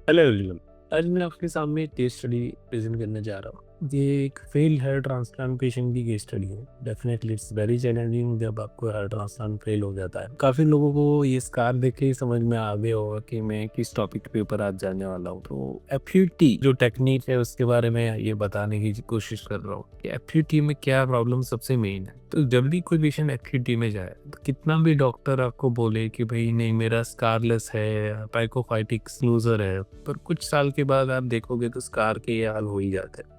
Hello everyone. आज मैं आपके सामने एक केस स्टडी प्रेजेंट करने जा रहा हूँ। ये एक फेल हेयर ट्रांसप्लांट पेशेंट की केस स्टडी है। डेफिनेटली इट्स वेरी चैलेंजिंग जब आपको हेयर ट्रांसप्लांट फेल हो जाता है। काफ़ी लोगों को ये स्कार देख के ही समझ में आ गया होगा कि मैं किस टॉपिक के ऊपर आज जाने वाला हूँ। तो एफयूटी जो टेक्निक है उसके बारे में ये बताने की कोशिश कर रहा हूँ कि एफयूटी में क्या प्रॉब्लम सबसे मेन है। तो जब भी कोई पेशेंट एफयूटी में जाए तो कितना भी डॉक्टर आपको बोले कि भाई नहीं मेरा स्कारलेस है, पाइकोफाइटिक स्लूजर है, पर कुछ साल के बाद आप देखोगे तो स्कार के ये हाल हो ही जाते हैं।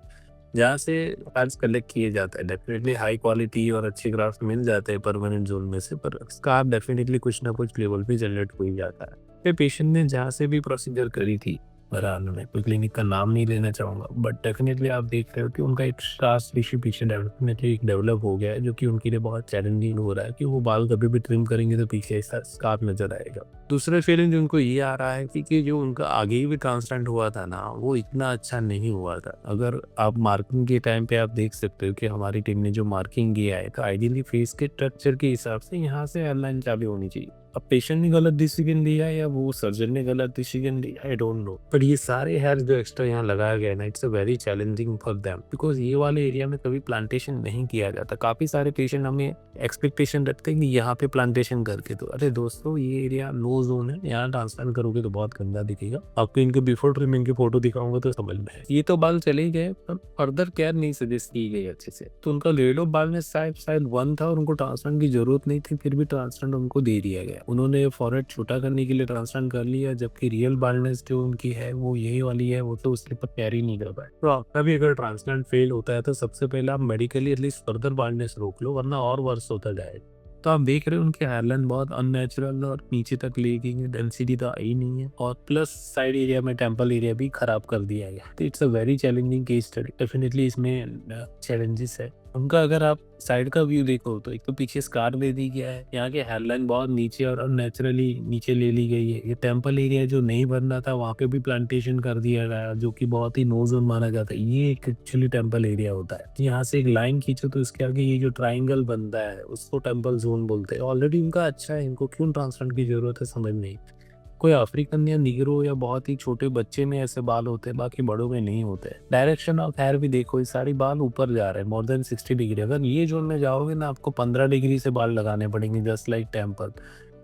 जहाँ से पार्ट्स कलेक्ट किए जाते हैं डेफिनेटली हाई क्वालिटी और अच्छे ग्राफ्ट मिल जाते हैं परमानेंट जोन में से, पर स्कार डेफिनेटली कुछ ना कुछ लेवल पे जनरेट हो ही जाता है। फिर पेशेंट ने जहाँ से भी प्रोसीजर करी थी, बहरहाल मैं कोई क्लिनिक का नाम नहीं लेना चाहूँगा, बट डेफिनेटली आप देख रहे हो कि उनका एक स्टार्स टिश्यू पीछे डेफिनेटली डेवलप हो गया है, जो कि उनके लिए बहुत चैलेंजिंग हो रहा है कि वो बाल कभी भी ट्रिम करेंगे तो पीछे ऐसा स्कार नजर आएगा। दूसरा फीलिंग उनको ये आ रहा है कि जो उनका आगे भी ट्रांसप्लांट हुआ था ना, वो इतना अच्छा नहीं हुआ था। अगर आप मार्किंग के टाइम पे आप देख सकते हो कि हमारी टीम ने जो मार्किंग किया है, तो आइडियली फेस के स्ट्रक्चर के हिसाब से यहाँ से हेयरलाइन चालू होनी चाहिए। अब पेशेंट ने गलत डिसीजन लिया या वो सर्जन ने गलत डिसीजन लिया, आई डोंट नो, बट ये सारे हेयर जो एक्स्ट्रा यहाँ लगाया गया है ना, it's a very challenging for them, because ये वाले एरिया में कभी प्लांटेशन नहीं किया जाता। काफी सारे पेशेंट हमें एक्सपेक्टेशन रखते हैं कि यहाँ पे प्लांटेशन करके, तो अरे दोस्तों ये एरिया नो जोन है, यहाँ ट्रांसप्लांट करोगे तो बहुत गंदा दिखेगा। आपको इनके बिफोर ट्रिमिंग की फोटो दिखाऊंगा तो समझ में आए। ये तो बाल चले गए पर फर्दर केयर नहीं सजेस्ट की गई अच्छे से। तो उनका लेडो बाल में शायद वन था और उनको ट्रांसप्लांट की जरूरत नहीं थी, फिर भी ट्रांसप्लांट उनको दे दिया गया। उन्होंने फॉरहेड छोटा करने के लिए ट्रांसप्लांट कर लिया, जबकि रियल बाल्डनेस जो उनकी है वो यही वाली है, वो तो उसके ऊपर कैरी नहीं कर पाए। तो आपका भी अगर ट्रांसप्लांट फेल होता है तो सबसे पहले आप मेडिकली एटलीस्ट फर्दर बाल्डनेस रोक लो, वरना और वर्स होता जाएगा। तो आप देख रहे हो उनके हेयरलाइन बहुत अननेचुरल और नीचे तक ले गई है, डेंसिटी तो आई नहीं है, और प्लस साइड एरिया में टेम्पल एरिया भी खराब कर दिया गया। तो it's a very challenging case study. Definitely इसमें चैलेंजेस है उनका। अगर आप साइड का व्यू देखो तो एक तो पीछे स्कार दे दी गया है, यहाँ के हेयरलाइन बहुत नीचे और अननेचुरली नीचे ले ली गई है। ये टेम्पल एरिया जो नहीं बनना था वहाँ पे भी प्लांटेशन कर दिया गया, जो कि बहुत ही नो जोन माना जाता है। ये एक एक्चुअली टेम्पल एरिया होता है। यहाँ से एक लाइन खींचो तो इसके आगे ये जो ट्राइंगल बनता है उसको टेम्पल जोन बोलते हैं। ऑलरेडी उनका अच्छा है, इनको क्यों ट्रांसप्लांट की जरूरत है समझ नहीं। कोई अफ्रीकन या निगरो या बहुत ही छोटे बच्चे में ऐसे बाल होते हैं, बाकी बड़ों में नहीं होते। डायरेक्शन ऑफ हेयर भी देखो, ये सारी बाल ऊपर जा रहे हैं मोर देन 60 डिग्री। अगर ये जोन में जाओगे ना आपको 15 डिग्री से बाल लगाने पड़ेंगे, जस्ट लाइक टेम्पल।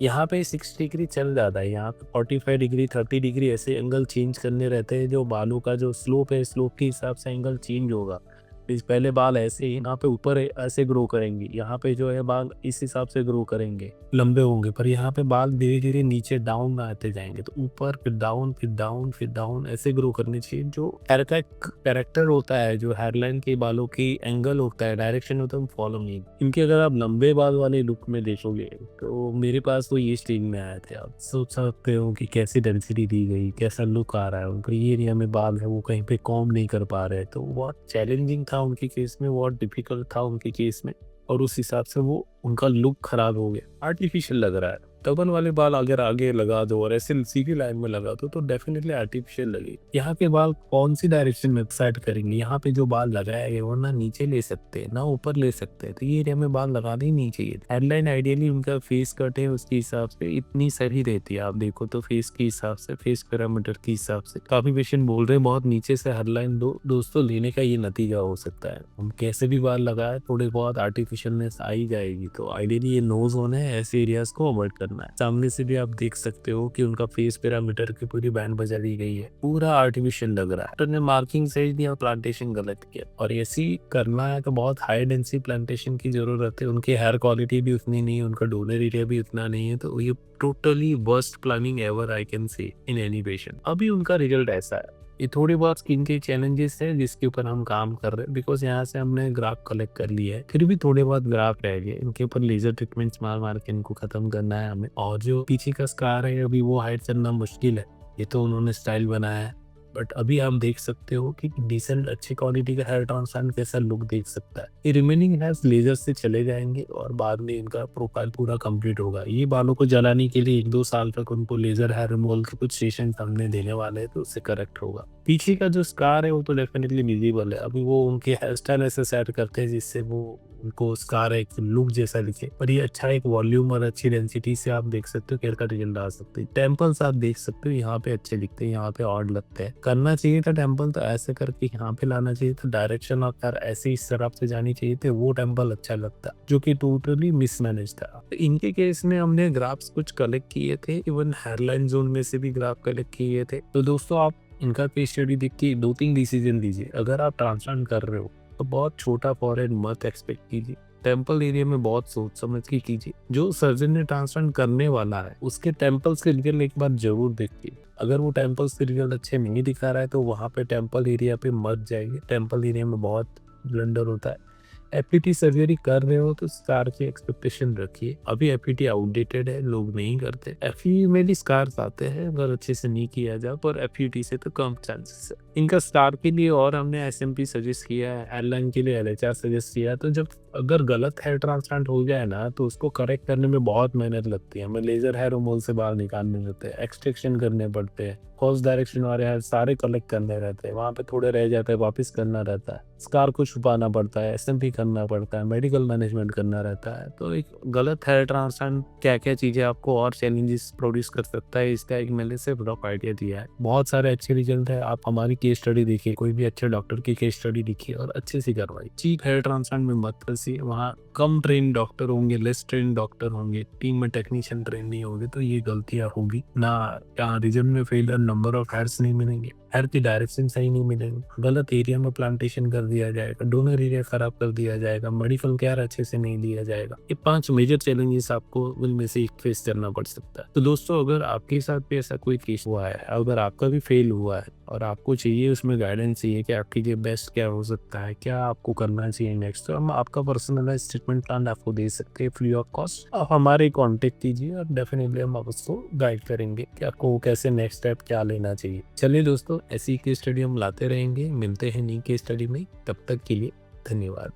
यहाँ पे 6 डिग्री चल जाता है, यहाँ पे 45 डिग्री 30 डिग्री ऐसे एंगल चेंज करने रहते हैं। जो बालों का जो स्लोप है, स्लोप के हिसाब से एंगल चेंज होगा। पहले बाल ऐसे यहाँ पे ऊपर ऐसे ग्रो करेंगे, यहाँ पे जो है बाल इस हिसाब से ग्रो करेंगे, लंबे होंगे, पर यहाँ पे बाल धीरे धीरे नीचे डाउन में आते जाएंगे। तो ऊपर फिर डाउन फिर डाउन फिर डाउन ऐसे ग्रो करने चाहिए। जो हेयर का कैरेक्टर होता है, जो हेयरलाइन के बालों की एंगल होता है, डायरेक्शन होता है, हम फॉलो नहीं। इनके अगर आप लंबे बाल वाले लुक में देखोगे तो मेरे पास तो ये स्टेज में आए थे। आप सोच सकते हो कि कैसी डेंसिटी दी गई, कैसा लुक आ रहा है उनका। ये एरिया में बाल है वो कहीं पे कॉम्ब नहीं कर पा रहे, तो बहुत चैलेंजिंग था उनके केस में, बहुत डिफिकल्ट था उनके केस में, और उस हिसाब से वो उनका लुक खराब हो गया, आर्टिफिशियल लग रहा है। टर्बन वाले बाल अगर आगे लगा दो और ऐसे सीधी लाइन में लगा दो तो डेफिनेटली आर्टिफिशियल लगे। यहाँ के बाल कौन सी डायरेक्शन में सेट करेंगे? यहाँ पे जो बाल लगाए गए वो ना नीचे ले सकते हैं ना ऊपर ले सकते हैं, तो ये एरिया में बाल लगाना ही नहीं चाहिए। हेडलाइन आइडियली उनका फेस कट है उसके हिसाब से इतनी सही रहती है। आप देखो तो फेस के हिसाब से, फेस पैरामीटर के हिसाब से काफी पेशेंट बोल रहे हैं बहुत नीचे से हेडलाइन दो। दोस्तों लेने का ये नतीजा हो सकता है, हम कैसे भी बाल लगाए थोड़े बहुत आर्टिफिशियलनेस आ ही जाएगी। तो आइडियली ये नो जोन है, ऐसे एरियाज को अवॉइड करना है। सामने से भी आप देख सकते हो कि उनका फेस पैरामीटर की पूरी बैंड बजा दी गई है, पूरा आर्टिफिशियल लग रहा है। डॉक्टर ने मार्किंग सही दिया, प्लांटेशन गलत किया, और ऐसी करना है तो बहुत हाई डेंसिटी प्लांटेशन की जरूरत है। उनकी हेयर क्वालिटी भी उतनी नहीं है, उनका डोनर एरिया भी उतना नहीं है, तो ये totally worst planning ever I can say in any patient. अभी उनका रिजल्ट ऐसा है। ये थोड़ी बहुत स्किन के चैलेंजेस है जिसके ऊपर हम काम कर रहे हैं, बिकॉज यहाँ से हमने ग्राफ कलेक्ट कर लिया है, फिर भी थोड़े बहुत ग्राफ रह गए। इनके ऊपर लेजर ट्रीटमेंट्स मार मार के इनको खत्म करना है हमें। और जो पीछे का स्कार है अभी वो हाइड करना मुश्किल है, ये तो उन्होंने स्टाइल बनाया है, बट अभी आप देख सकते हो कि डिसेंट अच्छी क्वालिटी का हेयर ट्रांसप्लांट कैसा लुक देख सकता है। ये रिमेनिंग हेयर्स लेजर से चले जाएंगे और बाद में इनका प्रोफाइल पूरा कंप्लीट होगा। ये बालों को जलाने के लिए 1-2 साल तक उनको लेजर हेयर रिमूवल के कुछ सेशन हमने देने वाले हैं, तो उससे करेक्ट होगा। पीछे का जो स्कार है वो तो डेफिनेटली विजिबल है। अभी वो उनके हेयर स्टाइल ऐसे सेट करते हैं जिससे वो उनको स्कार एक लुक जैसा दिखे, पर ये अच्छा एक वॉल्यूम और अच्छी डेंसिटी से आप देख सकते हो हेयर का रिजल्ट आ सकते हैं। टेम्पल्स आप देख सकते हो यहाँ पे अच्छे दिखते हैं, यहाँ पे ऑड लगते हैं। करना चाहिए था टेम्पल तो ऐसे करके यहाँ पे लाना चाहिए था, डायरेक्शन ऑफ हेयर ऐसे इस तरफ से जानी चाहिए थी, वो टेम्पल अच्छा लगता, जो कि टोटली मिसमैनेज था। तो इनके केस में हमने ग्राफ्स कुछ कलेक्ट किए थे, इवन हेयरलाइन जोन में से भी ग्राफ कलेक्ट किए थे। तो दोस्तों आप इनका केस स्टडी देख के 2-3 डिसीजन लीजिए। अगर आप ट्रांसप्लांट कर रहे हो तो बहुत छोटा फॉरहेड मत एक्सपेक्ट कीजिए, टेम्पल एरिया में बहुत सोच समझ के कीजिए। जो सर्जन ने ट्रांसप्लांट करने वाला है उसके टेम्पल्स के रिजल्ट एक बार जरूर देखिए। अगर वो टेम्पल्स के रिजल्ट अच्छे नहीं दिखा रहा है तो वहाँ पे टेम्पल एरिया पे मत जाइए। टेम्पल एरिया में बहुत ब्लंडर होता है। एफपीटी सर्जरी कर रहे हो तो स्कार की एक्सपेक्टेशन रखिए। अभी एफपीटी आउटडेटेड है, लोग नहीं करते। एफई में भी स्कार्स आते हैं अगर अच्छे से नहीं किया जाए, पर एफयूटी से तो कम चांसेस है। इनका स्कार के लिए और हमने एसएमपी सजेस्ट किया है, एयरलाइन के लिए एलएचआर सजेस्ट किया है। तो जब अगर गलत हेयर ट्रांसप्लांट हो जाए ना तो उसको करेक्ट करने में बहुत मेहनत लगती है। हमें लेजर हेयर रिमूवल से बाहर निकालने रहते हैं, एक्सट्रैक्शन करने पड़ते हैं, फर्स्ट डायरेक्शन वाले हेयर सारे कलेक्ट करने रहते हैं, वहाँ पे थोड़े रह जाते हैं वापस करना रहता है, स्कार को छुपाना पड़ता है, एसएमपी करना पड़ता है, मेडिकल मैनेजमेंट करना रहता है। तो एक गलत हेयर ट्रांसप्लांट क्या क्या चीजें आपको और चैलेंजेस प्रोड्यूस कर सकता है, इसका एक मैंने से रफ आइडिया दिया है। बहुत सारे अच्छे रिजल्ट है। आप हमारी केस स्टडी देखिए, कोई भी अच्छे डॉक्टर की केस स्टडी देखिए और अच्छे से करवाइए। चीप हेयर ट्रांसप्लांट में मत फंसिए, वहाँ कम ट्रेन डॉक्टर होंगे, लेस ट्रेन डॉक्टर होंगे, टीम में टेक्नीशियन ट्रेन नहीं होंगे, तो ये गलतियां होगी ना। यहाँ रिजल्ट में फेलियर, नंबर ऑफ हेयर्स नहीं मिलेंगे, हेयर की डायरेक्शन सही नहीं मिलेगी, गलत एरिया में प्लांटेशन कर दिया जाएगा, डोनर एरिया खराब कर दिया जाएगा, मेडिकल केयर अच्छे से नहीं लिया जाएगा। ये 5 मेजर चैलेंजेस आपको उनमें से एक फेस करना पड़ सकता है। तो दोस्तों अगर आपके साथ भी ऐसा कोई केस हुआ है, अगर आपका भी फेल हुआ है और आपको चाहिए उसमें गाइडेंस चाहिए कि आपके लिए बेस्ट क्या हो सकता है, क्या आपको करना चाहिए नेक्स्ट, तो हम आपका पर्सनलाइज्ड ट्रीटमेंट प्लान आपको दे सकते हैं फ्री ऑफ कॉस्ट। आप हमारे कॉन्टेक्ट कीजिए और डेफिनेटली हम आपको गाइड करेंगे कि आपको कैसे नेक्स्ट स्टेप क्या लेना चाहिए। चलिए दोस्तों, ऐसी केस स्टडी हम लाते रहेंगे, मिलते हैं नई केस स्टडी में, तब तक के लिए धन्यवाद।